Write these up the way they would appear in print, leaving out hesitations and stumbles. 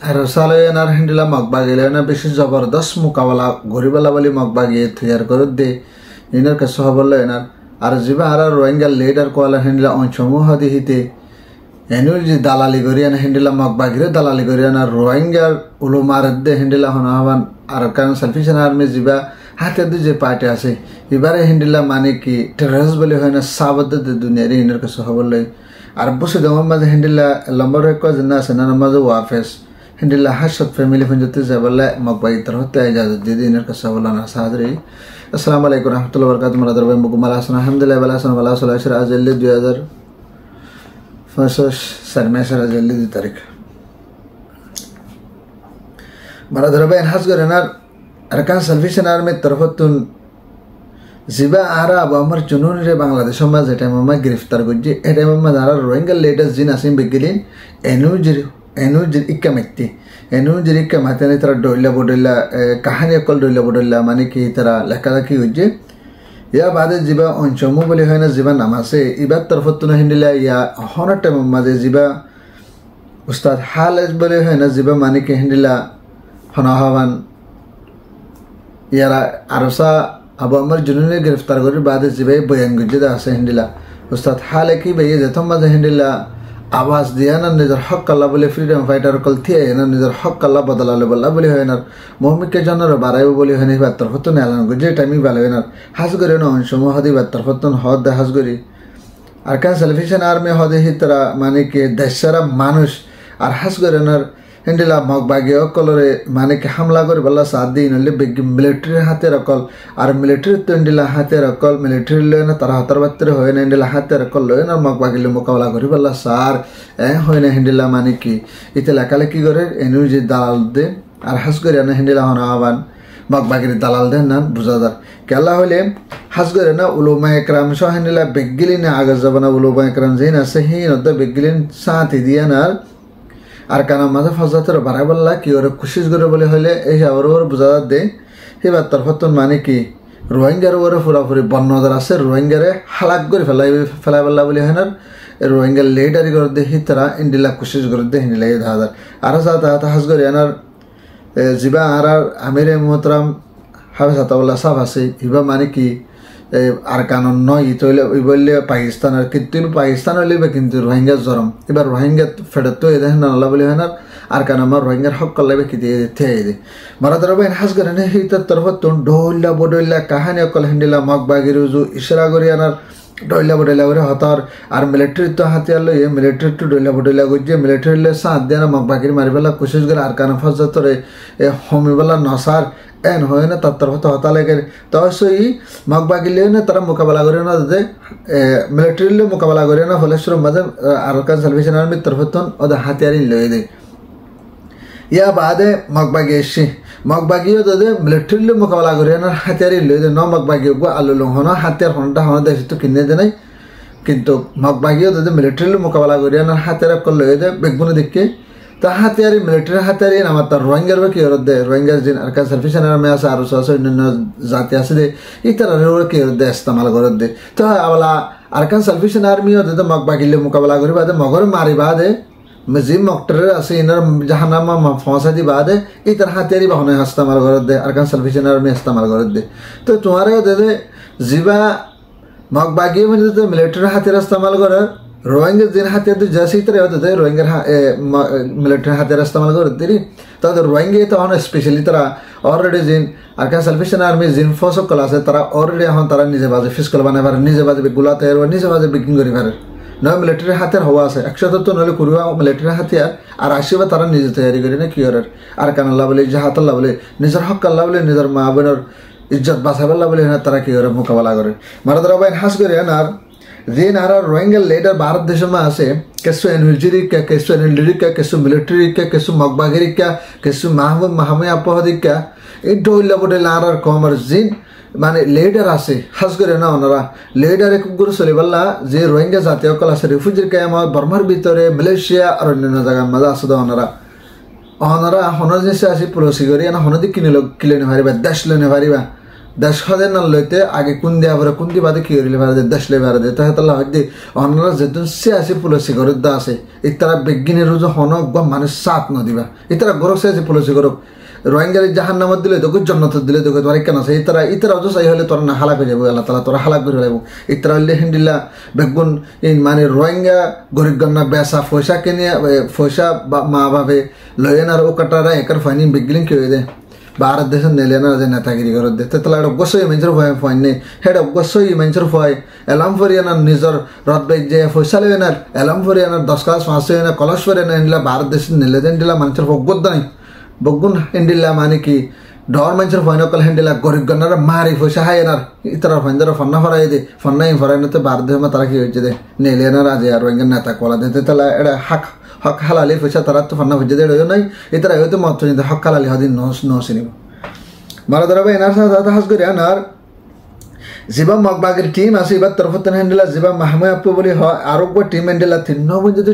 আর সালয়নার হিন্দিলা মগবাগিলেনা বেশি জবরদস্ত মোকাবেলা গরিবেলা বলি মগবাগিয়ে তৈয়ার করে দে ইনার কাছে হবল এনার আর যিবা আর রোহিঙ্গা লিডার কোয়ালা হিন্দিলা অঞ্চমূহ দিহিতে এনুর যে দালালি করিয়ানা হিন্দিলা মগবাগিরে দালালি করিয়ানা রোহিঙ্গার উলুমার দে হিন্দিলা হনহাবান আর কারণ সালফিশন আর্মি যিবা হাতে যে পার্টি আছে এবারে হিন্দিলা মানে কি টেররিস্ট বলে হয় না সাবদ দুনিয়ার ইনার কাছে হবল আর বসে দেওয়ার মাঝে হিন্দিলা লম্বর কজন আছে না মাঝে ওয়াফেস হিন্দিলা হাসত ফ্যামিলি ফঞ্জতে যাবলে মগবাগি তরহতে ইজাজত দিয়ে ইনার কাছে হবল না সাদরি আসসালামু আলাইকুম রাহমাতুল্লাহি ওয়া বারাকাতুহু মাদার ভাই মুকুমাল হাসান আলহামদুলিল্লাহ বালা হাসান বালা সালাশর আজলি 2025 सरमेशर अजली 2 तारीख মাদার ভাই হাস গরেনার আরকান সালফিশন আর্মি তরফতুন জিবা আরা আমার জুনুন রে বাংলাদেশ সমাজ এটা মামা গ্রেফতার করছে এটা মামা যারা রোহিঙ্গা লিডার জিন আসিম বেগিলিন এনুজির ইকামেতি এনুজির ইকামাতে তারা ডইলা বডইলা কাহানি অকল ডইলা বডইলা মানে কি তারা লেখালেখি হচ্ছে ইয়া বাদে জিবা অঞ্চমু বলে হয় না জিবা নাম আছে ইবার তরফতুন হিন্দিলা ইয়া হনার টাইম মাঝে জিবা উস্তাদ হালেজ বলে হয় না জিবা মানে কি হিন্দিলা হনাহাবান ইয়ারা আরসা আবু আমার জুনুনে গ্রেফতার করে বাদে জিবাই বয়ান গুজে আছে হিন্দিলা উস্তাদ হালে কি ভাইয়ে যেত মাঝে হিন্দিলা আওয়াজ দিয়া না নিজের হক আল্লাহ বলে ফ্রিডম ফাইটার কল থিয়ে না নিজের হক আল্লাহ বদলালে বললা বলে হয় না মোহাম্মদকে জনের বাড়াইব বলে হয় না বাত্তর হতো না এলান গুজে টাইমই ভালো হয় না হাজ করে না অংশমহ হদি বাত্তর হতো হদ দে হাজ করি আর কান সালফিশন আর্মি হদে হিতরা মানে কি দেশরা মানুষ আর হাজ করে না হিন্দিলা মগবাগি অকলরে মানে কি হামলা করে বললা সাত দিন হলে মিলিটারির হাতের অকল আর মিলিটারির তো হিন্দিলা হাতের অকল মিলিটারি লয় না তারা হাতার বাত্তরে হয় না হিন্দিলা হাতের অকল লয় না মগবাগিলে মোকাবেলা করি বললা সার হয় না হিন্দিলা মানে কি ইতে লেখালে কি করে এনু যে দালাল দে আর হাস করে না হিন্দিলা হন আহ্বান মগবাগির দালাল দেন না বুঝাদার কেলা হলে হাস করে না উলুমা একরাম সহ হিন্দিলা বেগিলি না আগে যাব না উলুমা একরাম যেন আছে হি নদ বেগিলিন সাথে দিয়ে না আর কানা মাঝে ফজাতের বাড়াই বললা কি ওরা খুশিস করে বলে হইলে এই ওর বোঝা দে এবার তরফতন মানে কি রোহিঙ্গার ওরে পুরাপুরি বন্যদার আছে রোহিঙ্গারে হালাক করে ফেলাই বললা বলে হয় না রোহিঙ্গার লেডারি করে দে হিতরা ইন্ডিলা খুশিস করে দে হিন্দিলা এই ধাদার আরো সাথে হাস করে এনার জিবা আর আমিরে মোহতরাম হাফেজ আতাউল্লাহ সাহেব আছে ইবা মানে কি আর কারণ নয় তৈলে ওই বললে পাকিস্তানের কিন্তু পাকিস্তান হইলে কিন্তু রোহিঙ্গা জরম এবার রোহিঙ্গা ফেরত তো দেখেন না আল্লাহ বলে হয় না আর কারণ আমার রোহিঙ্গার হক করলে কি দিয়ে থেয়ে দে মারাদার ভাই হাস করে না হিতার তরফত ডইলা বডইলা কাহানি অকল হিন্দিলা মগবাগির উজু ইশারা করি আনার ডইলা বডইলা করে হতার আর মিলিটারি তো হাতিয়ার লইয়ে মিলিটারি তো ডইলা বডইলা করছে মিলিটারি লে সাথ দিয়ে না মগবাগির মারিবেলা কোশিশ করে আর কারণ ফজতরে হমিবেলা নসার এন হয় না তার তরফ হতা লাগে তো সেই মগবাগিলে না তারা মোকাবেলা করে না যাতে মিলিটারিলে মোকাবেলা করে না ফলেশ্বর মাঝে আরকান সালভেশন আর্মির তরফতন ওদের হাতিয়ারি লয়ে দেয় ইয়া বাদে মগবাগি এসছি মগবাগিও তাদের মিলিটারিলে মোকাবেলা করে না হাতিয়ারি লয়ে দেয় ন মগবাগি আলু লঙ্ঘন হাতিয়ার হনটা হন দেশ তো কিনে দেয় নাই কিন্তু মগবাগিও তাদের মিলিটারিলে মোকাবেলা করে না হাতিয়ার কল লয়ে দেয় বেগুনে দেখে তা হাতিয়ারি মিলিটারি হাতিয়ারি আমার তার রোহিঙ্গার কি ওর দে রোহিঙ্গার জিন আর কান সালফিশন আর্মি আছে আর অন্যান্য জাতি আছে দে ইতার কি ওর দে ইস্তেমাল করে দে তো আবলা আর কান সালফিশন আর্মিও দে মগবাগিলে মোকাবেলা করি বাদে মগর মারি বাদে জিম মক্টরে আছে ইনার জাহান্নামা ফসা দি বাদে ইতার হাতিয়ারি বাহনে ইস্তেমাল করে দে আর কান সালফিশন আর্মি ইস্তেমাল করে দে তো তোমারও দে জিবা মগবাগি মানে মিলিটারি হাতিয়ার ইস্তেমাল করে রোহিঙ্গার জিন হাতিয়ার তো জাসি তরে হতে রোহিঙ্গার মিলিটারি হাতিয়ার ইস্তেমাল করে দিরি তাদের রোহিঙ্গা তো এখন স্পেশালি তারা অলরেডি জিন আর কান সালফিশন আর্মি জিন ফসক কল আছে তারা অলরেডি এখন তারা নিজে বাজে ফিসকল বানাই পারে নিজে বাজে গুলা তৈরি নিজে বাজে বিকিং করে পারে নয় মিলিটারি হাতিয়ার হওয়া আছে 100 তো নইলে কুড়িবা মিলিটারি হাতিয়ার আর 80 তারা নিজে তৈরি করে না কি আর কান আল্লাহ বলে জাহাত আল্লাহ বলে নিজের হক আল্লাহ বলে নিজের মা বোনের ইজ্জত বাঁচাবেল্লা বলে না তারা কি করে মোকাবেলা করে মারাদার ভাই হাস করে আর जिन आर रोहिंगा लेडर भारत देश में आसे केसु एनर्जी क्या केसु एनएलडी क्या केसु मिलिट्री क्या केसु मगबागिरी क्या केसु महामे अपहदी क्या ये डोइला बोडेला आर कमर जिन माने लेडर आसे हास करे ना ओनारा लेडर एक गुरु सलिबल्ला जे रोहिंगा जातीय कल आसे रिफ्यूजी क्या बर्मार भितरे मालয়েশিয়া और अन्य जगह मजा आसदा ओनारा हनर जैसे आसी पुरोसी करी ना हनदी किने किलेने भारीबा देश लेने भारीबा দেশ খাদে না লইতে আগে কোন দিয়া পরে কোন দি বাদে কি হইলে ভাড়া দে দেশ লে ভাড়া দে তাহলে তাহলে হয়তো অন্যরা যেহেতু সে আছে পুলিশি গরুর দা আছে ইতারা বেগিনের রোজ হনক বা মানুষ সাথ ন দিবা ইতারা গরক সে আছে পুলিশি গরক রোহিঙ্গারি জাহান নামত দিলে তোকে জন্নত দিলে তোকে তোমার কেন আছে ইতারা অজস আই হলে তোর না হালাক হয়ে যাবো আল্লাহ তালা তোরা হালাক করে যাবো ইতারা হইলে হিন্দিলা বেগুন মানে রোহিঙ্গা গরিব গন্না বেসা পয়সা কিনে পয়সা মা বাপে লয়েনার ও কাটারা একার ফাইনি বেগিলিং কি হয়ে দেয় ভারত দেশের নেলেনা যে নেতাগিরি করে দে তাহলে এটা অবশ্যই মানুষের ভয় ফাইন নেই সেটা অবশ্যই মানুষের ভয় এলাম ফরিয়ানার নিজের রদ বেগ যে পয়সা লেবে না এলাম ফরিয়ানার 10 ক্লাস 5 না কলস ফরিয়ানা এনলা ভারত দেশের নেলে দেন দিলা মানুষের অজ্ঞত নাই বগুন হেন্ডিলা মানে কি ডর মানুষের ভয় নকল হেন্ডিলা গরিব গন্নার মারি পয়সা হাই এনার ইতারা ফাইন্দার ফন্না ফরাই দে ফন্নাই ফরাই না তো ভারত দেশ তারা কি হয়েছে দে নেলে না রাজে আর রোহিঙ্গার নেতা কলা দিতে তাহলে এটা হক হালালি পয়সা তারা তো ফন্না ভেজে দেয় নাই ইতারা হয়তো মত হক হালালি হদিন নসিনিব মারা ধরা এনার সাথে হাস করে আনার জিবা মগবাগের টিম আছে এবার তরফতন হ্যান্ডেলা জিবা মাহমুদ আপু বলে হয় আরোগ্য টিম হ্যান্ডেলা তিন যদি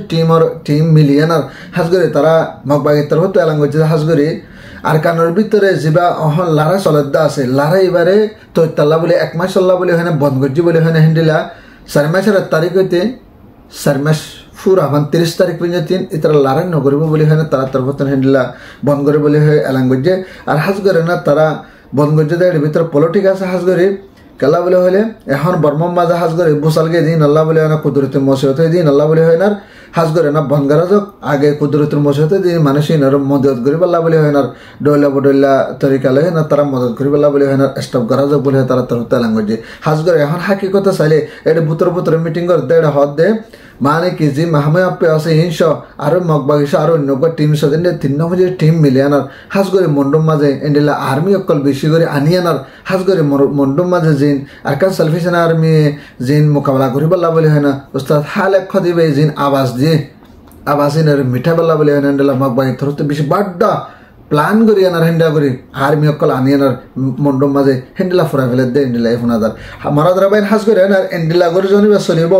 টিম মিলিয়ে আনার হাস করে তারা মগবাগের তরফত এলাম করছে হাস করে আর কানোর ভিতরে জিবা অহন লারা চলদ্দা আছে লারা এবারে তৈতাল্লা বলে 1 মাস চল্লা বলে হয় না বন্ধ করছি বলে হয় না হ্যান্ডেলা 4 মাসের তারিখ হইতে 4 মাস পুরা 30 তারিখ পর্যন্ত ইতারা লড়াই নকরিব বলে হয় না তারা তরফতন হ্যান্ডেলা বন্ধ করে বলে হয় এলাং করছে আর হাস করে না তারা বন্ধ করছে এর ভিতরে পলিটিক আছে হাস করে কেলা বলে হলে এখন বর্মম মাজা হাজ করে বুসালকে দিন আল্লাহ বলে হয় না কুদরতের মসিহত দিন আল্লাহ বলে হয় না হাজ করে না বনগারা যোগ আগে কুদরতের মসিহত দিন মানুষই না মদত করি আল্লাহ বলে হয় না ডইলা বডইলা তরিকা লয় না তারা মদত করি আল্লাহ বলে হয় না স্টপ করা যোগ বলে তারা তোর তেলাং করছে হাজ করে এখন হাকিকতা চাইলে এটা বুতর মিটিং করে দেড় হদ দে মানে কি যে মাহমুদ আপে আছে হিংস আরো মগবাগিস আরো অন্য টিম সাথে 3 নম্বর টিম মিলে আনার হাজ করে মন্ডম মাঝে এন্ডেলা আর্মি অকল বেশি করে আনি আনার হাজ করে মন্ডম মাঝে জিন আর কান সালফেশন আর্মি জিন মোকাবেলা করি বললা বলে হয় না উস্তাদ হাল এক দিবে জিন আওয়াজ দিয়ে আওয়াজিনের মিঠা বললা বলে হয় না এন্ডেলা মগবাগি থর তো বেশি বাড্ডা প্ল্যান করি আনার হেন্ডা করি আর্মি অকল আনি আনার মন্ডম মাঝে হেন্ডেলা ফুরা ফেলে দে এন্ডেলা এখন আদার মারাদার বাইন হাজ করে আনার এন্ডেলা করে জনিবা চলিব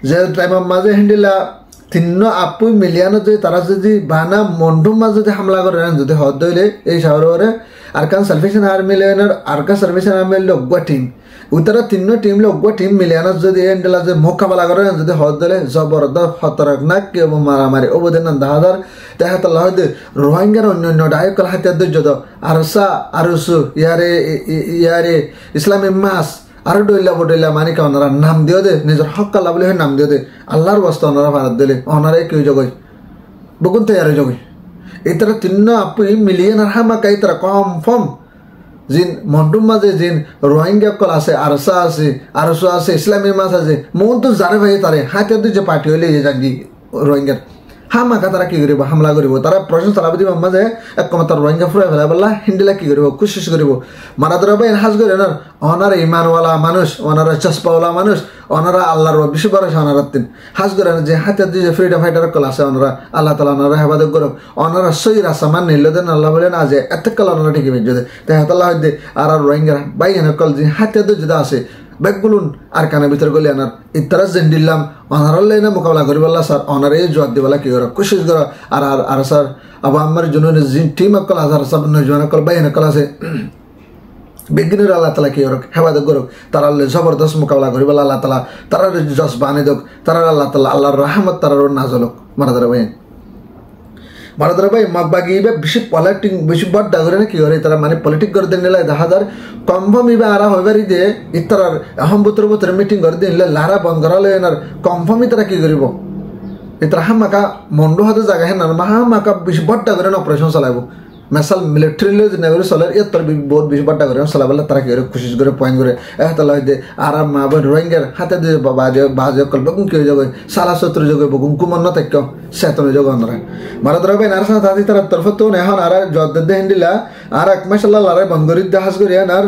যে টাইমের মাঝে হেন্ডিলা 3 আপু মিলিয়ানো যদি তারা যদি বানা মন্ডুম মাঝে যদি হামলা করে যদি হদ দইলে এই শহরে আর কান সালফেশন আর্মি লেনার আর কা সালফেশন আর্মি লগবা টিম উতারা 3 টিম লগবা টিম মিলিয়ানো যদি হেন্ডিলা যে মোকাবেলা করে যদি হদ দইলে জবরদস্ত খতরনাক কে মারামারি অবদান দাহাদার তাহাত আল্লাহ রোহিঙ্গার অন্য ডায়কল হাতিয়ার দৈর্য আরসু ইয়ারে ইসলামী মাস আর ডইলা বডইলা মানে কি ওনারা নাম দিও দে নিজের হক আল্লাহ বলে নাম দিও দে আল্লাহর বস্তা ওনারা ভারত দিলে ওনারে কেউ জগই বগুন তৈরি জগই এই তারা 3 আপু মিলিয়ন আর হামাকা এই তারা কনফার্ম জিন মন্ডুম মাঝে জিন রোহিঙ্গা কল আছে আরসু আছে ইসলামী মাস আছে মন তো জারে ভাই তারে হাতে যে পার্টি হইলে যে জাগি রোহিঙ্গার হামাকা তারা কি করিব হামলা করিব তারা প্রশ্ন চালাবি দিব মাঝে একমাত্র রোহিঙ্গা ফুরাই ফেলা বললা হিন্দিলা কি করিব কোশিশ করিব মারাদরা ভাই হাজ করে না ওনারা ইমানওয়ালা মানুষ ওনারা চশপাওয়ালা মানুষ ওনারা আল্লাহর বেশি ভরসা ওনারা তিন হাজ করে যে হাতে যে ফ্রিডম ফাইটার কল আছে ওনারা আল্লাহ তালা ওনারা হেফাজত করো ওনারা সই রাসামান নিল দেন আল্লাহ বলেন আজ এত কাল ওনারা ঠিকই বেঁচে দেয় তাই হাতাল্লাহ হইতে আর রোহিঙ্গা ভাই এনে কল যে হাতে যদি আছে ব্যাগগুলুন আর কানের ভিতরে গলি আনার ইতারা জেন দিলাম অনারাল লাইনে মোকাবেলা করি বললা স্যার অনারে জবাব দিবলা কি করো কোশিশ করো আর স্যার আবার আমার জন্য টিম অকল হাজার সব নজন অকল বাইন অকল আছে বিজ্ঞানীর আল্লাহ তালা কি করো হেফাজত করুক তারা জবরদস্ত মোকাবেলা করি বলা আল্লাহ তালা তারা জস বানি দোক তারা আল্লাহ তালা আল্লাহর রহমত তারা নাজলক মারাদারা ভাই ভারতের ভাই মগবাগি বেশি পলিটিক বেশি বড় ডাগরে না কি করে তারা মানে পলিটিক করে দিন নিলে 10,000 কনফার্ম ইবা আরা হইবারি দে ইতার আহম বুতর মিটিং করে দিন লারা বন্ধ করালে এনার কনফার্মই তারা কি করিব ইতার হামাকা মন্ডু হাতে জায়গা হেন হামাকা বেশি বড় ডাগরে অপারেশন চালাইব মেসাল মিলিটারি নেগরি চলে এর বহুত বেশি বড় ডাগরে চালাবলে তারা কি করে কোশিশ করে পয়েন্ট করে এহতালা হইতে আর মা বোন রোহিঙ্গার হাতে দিয়ে বাজে কল বগুন কি যাবে সালা সত্র যোগে বগুন কুমন না তাক্য সেতনে যোগ আমরা ভারতের ভাই নার সাথে তাদের তারা তরফ তো এখন আর জদ্দে হিন্দিলা আর 1 মাস আল্লাহ লড়াই বন্ধ করে দেহাজ করি আর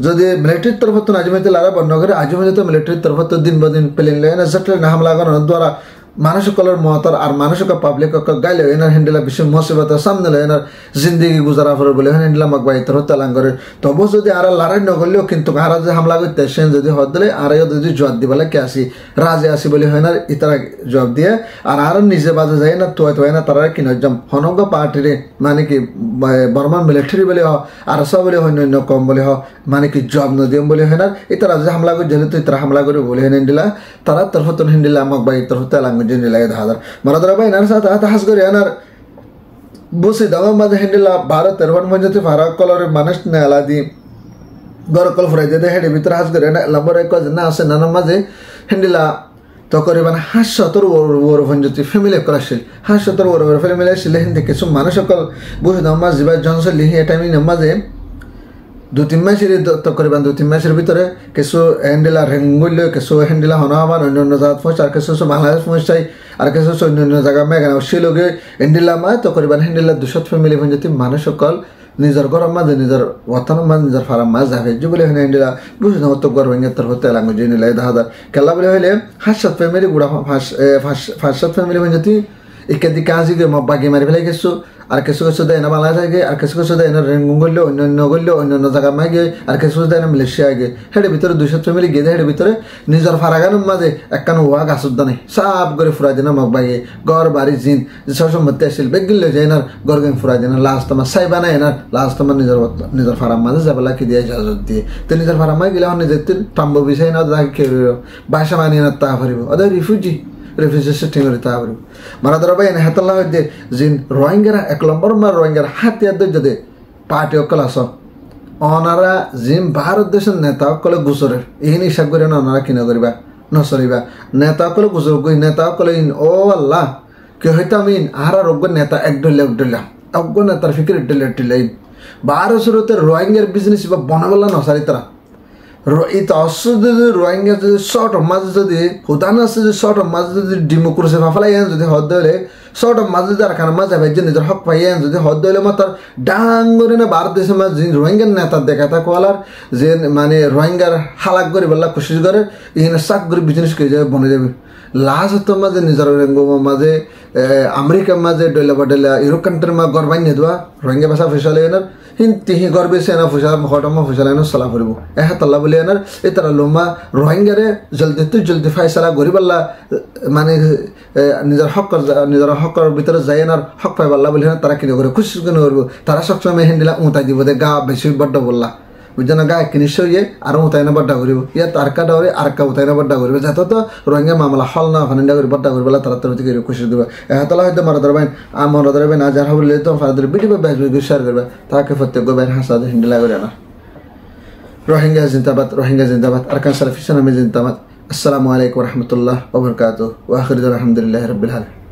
যদি মিলিটারির তরফ তো আজমাইতে লড়াই বন্ধ করে আজমাইতে মিলিটারির তরফ তো দিন বদিন প্লেন লেন সেটলে না হামলা করানোর দ্বারা মানুষ সকলের মহতর আর মানুষ পাবলিক গাইলে এনার হ্যান্ডেলা বিশ্ব মুসিবত সামনে লো এনার জিন্দগি গুজারা করে বলে হ্যান্ডেলা মাক বাই তোর তালাং করে তবু যদি আর লড়াই নগরলেও কিন্তু আর যে হামলা করতে সেন যদি হদ দিলে আর যদি জবাব দিবলে কে আসি রাজে আসি বলে হয় না ইতারা জবাব দিয়ে আর নিজে বাজে যায় না তোয় না তারা কিনা জম হনগ পার্টিরে মানে কি বর্মান মিলিটারি বলে হ আর সব বলে হয় অন্য কম বলে হ মানে কি জব নদিয়ম বলে হয় না ইতারা যে হামলা করে যেহেতু ইতারা হামলা করে বলে হ্যান্ডেলা তারা তোর হতন হ্যান্ডেলা মাক বাই তোর তালাং জেনে হাজার মারাদারা ভাই নার সাথে হাস করে এনার বসে দাম মাঝে হ্যান্ডেলা ভারতের হন মঞ্জতে ফারাক কলরের মানুষ না আলাদি গরকল ফুরাই যেতে হেডে ভিতরে হাস করে লম্বর এক না আছে নানার মাঝে হ্যান্ডেলা তকরিবান 500 ওর মঞ্জতে ফ্যামিলি করাছিল 500 ওর ফ্যামিলি আসলে হিন্দে কিছু মানুষ সকল বসে দাম মাঝে বা জনসল লিহি এটা আমি মাঝে 2-3 মাসের তকরিবান 2-3 মাসের ভিতরে কিছু হ্যান্ডেলা রেঙ্গুল কিছু হ্যান্ডেলা হন আবার অন্য জায়গা পৌঁছ আর কিছু বাংলাদেশ পৌঁছাই আর কিছু অন্য জায়গা মেঘানা শিলগে হ্যান্ডেলা মা তকরিবান হ্যান্ডেলা 200 ফ্যামিলি পঞ্চায়েত মানুষ সকল নিজের ঘরের মাঝে নিজের ওয়াতানোর মাঝে নিজের ফার্ম মাছ যাবে যে বলে হ্যান্ডেলা বুঝে না হতো গর্ব ভেঙে তোর হতে লাগবে যে নিলে 10,000 খেলা বলে হইলে 5-7 ফ্যামিলি গুড়া 5-7 ফ্যামিলি পঞ্চায়েত একে দিকে আসিগে বাকি মারি ফেলে গেছো আর কিছু দেয় না বাংলাদেশ আগে আর কিছু দেয় না রেঙ্গুম করলে অন্য জায়গা মাগে আর কিছু দেয় না মালয়েশিয়া আগে হেঁটে ভিতরে 200 ফ্যামিলি গিয়ে হেঁটে ভিতরে নিজের ফারাগানোর মাঝে একখান ওয়া গাছুদ্দা নেই সাপ করে ফুরাই দিন মাক বাগে ঘর বাড়ি জিন যে সব সম্মতি আসছিল বেগ গিলে যায় না ঘর গেম ফুরাই দিন লাস্ট আমার সাই বানায় না লাস্ট আমার নিজের ফারাম মাঝে যাবেলা কি দিয়ে ইজাজত দিয়ে তো নিজের ফারাম মাই গেলে নিজের টাম্ব বিষয় না তাকে খেয়ে বাসা মানিয়ে না তা পারিব ওদের রিফিউজি রেফ্রিজারেশন টিমের তা পারিব মারাদারা ভাই এনে হাতাল্লা হইতে জিন রোহিঙ্গারা 1 নম্বর মার রোহিঙ্গার হাতিয়ার দই যদি পার্টি অকল আস অনারা জিম ভারত দেশের নেতা অকলে গুসরের এই হিসাব করে না ওনারা কিনা করিবা নচলিবা নেতা অকলে গুসর গই নেতা অকলে ও আল্লাহ কে হইতো আমি আহারা রোগ নেতা এক ডলিয়া অজ্ঞ নেতার ফিকির ডলে বারো শুরুতে রোহিঙ্গার বিজনেস বা বনাবলা নসারি তারা এটা যদি রোহিঙ্গা যদি শর্ট মাঝে যদি হুদান আছে যদি শর্ট মাঝে যদি ডেমোক্রেসি ফাফলাই যদি হদ হলে শর্ট মাঝে যদি আর খানা মাঝে ভাই নিজের হক পাই যদি হদ হলে মাত্র ডাঙ্গরে না ভারত দেশের মাঝে রোহিঙ্গার নেতা দেখা তা কোয়ালার যে মানে রোহিঙ্গার হালাক করে বললা কোশিশ করে ইনে সাক করে বিজনেস করে যাবে বনে যাবে লাস্ট মাঝে নিজের মাঝে আমেরিকার মাঝে ডইলা বাডেলা ইউরোপ কান্ট্রির মা গরবাই নিয়ে দেওয়া রোহিঙ্গা ভাষা ফেসালে এনার তিহি গর্বে সে না ফুসা হটমা ফুসালে এনার সালা ফুরিব এহাতাল্লা বলে এনার এ তারা লোমা রোহিঙ্গারে জলদি ফাইসালা গরিবাল্লা মানে নিজের হকর ভিতরে যাই এনার হক পাইবাল্লা বলে তারা কিনে করে খুশি কিনে করবো তারা সবসময় হ্যান্ডেলা উঁতাই দিব দে গা বেশি বড্ড বললা বুঝছো না গা কিনিস ইয়ে আর উতাইনা বড্ডা করিব ইয়া তারকা ডাউরে আরকা উতাইনা বড্ডা করিব যাতে তো রোহিঙ্গা মামলা হল না ফানিন্দা করে বড্ডা করিব তারা তারা থেকে খুশি দিব এহাতলা হয়তো মারাদার বাইন মারাদার বাইন আজার হবলে তো ফারাদের ভিডিও ব্যাচ শেয়ার করবে তাকে প্রত্যেক বাইন হাসা হিন্দিলা করে না রোহিঙ্গা জিন্দাবাদ আরকান সালাফি সালামে জিন্দাবাদ আসসালামু আলাইকুম ওয়া রাহমাতুল্লাহ ওয়া বারাকাতুহু ওয়া আখিরু আলহামদুলিল্লাহি রাব্বিল আলামিন।